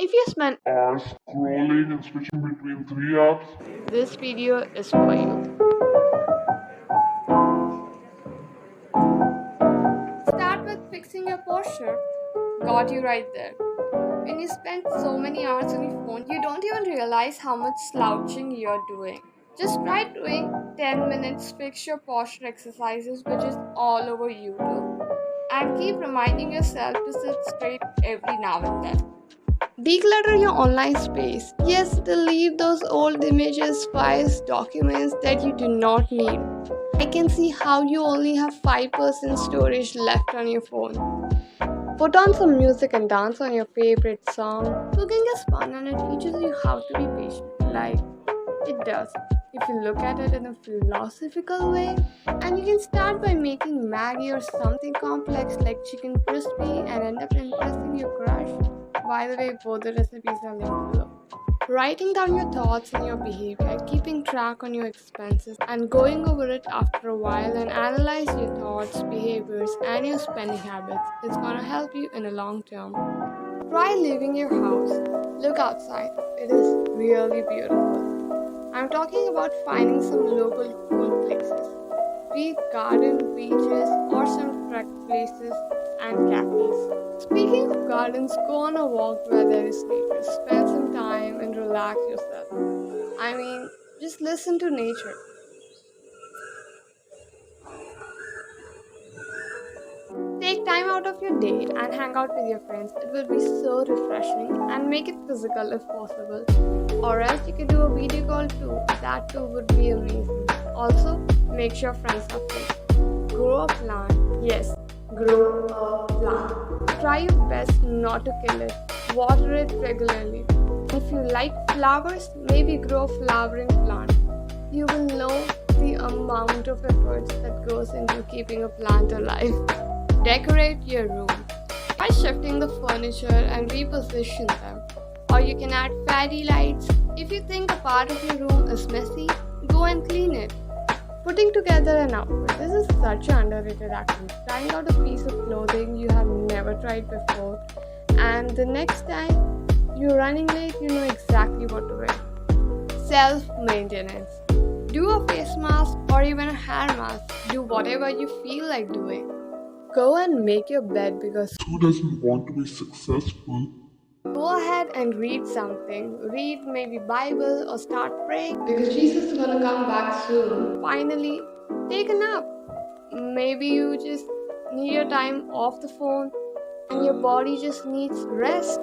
If you spend Hours scrolling and switching between three apps. this video is for you. Start with fixing your posture. Got you right there. When you spend so many hours on your phone, you don't even realize how much slouching you're doing. Just try doing 10 minutes fix your posture exercises, which is all over YouTube. And keep reminding yourself to sit straight every now and then. Declutter your online space. Yes, delete those old images, files, documents that you do not need. I can see how you only have 5% storage left on your phone. Put on some music and dance on your favorite song. Cooking is fun and it teaches you how to be patient. Like it does. If you look at it in a philosophical way, and you can start by making Maggie or something complex like chicken crispy and end up impressing your crush. By the way, both the recipes are linked below. Writing down your thoughts and your behavior, keeping track on your expenses, and going over it after a while and analyze your thoughts, behaviors, and your spending habits is gonna help you in the long term. Try leaving your house. Look outside. It is really beautiful. I'm talking about finding some local cool places. Be it garden, beaches, or some trek places and cafes. Speaking of gardens, go on a walk where there is nature. Spend some time and relax yourself. I mean, just listen to nature. Take time out of your day and hang out with your friends. It will be so refreshing and make it physical if possible. Or else you can do a video call too. That too would be amazing. Also, make sure friends are free. Grow a plant. Yes, grow a plant. Try your best not to kill it. Water it regularly. If you like flowers, maybe grow a flowering plant. You will know the amount of efforts that goes into keeping a plant alive. Decorate your room by shifting the furniture and reposition them. Or you can add fairy lights. If you think a part of your room is messy, go and clean it. Putting together an outfit. This is such an underrated activity. Trying out a piece of clothing you have never tried before, and the next time you're running late, you know exactly what to wear. Self-maintenance. Do a face mask or even a hair mask. Do whatever you feel like doing. Go and make your bed because Who doesn't want to be successful? go ahead and read something. Read maybe Bible or start praying because Jesus is gonna come back soon. Finally, take a nap. Maybe you just need your time off the phone and your body just needs rest.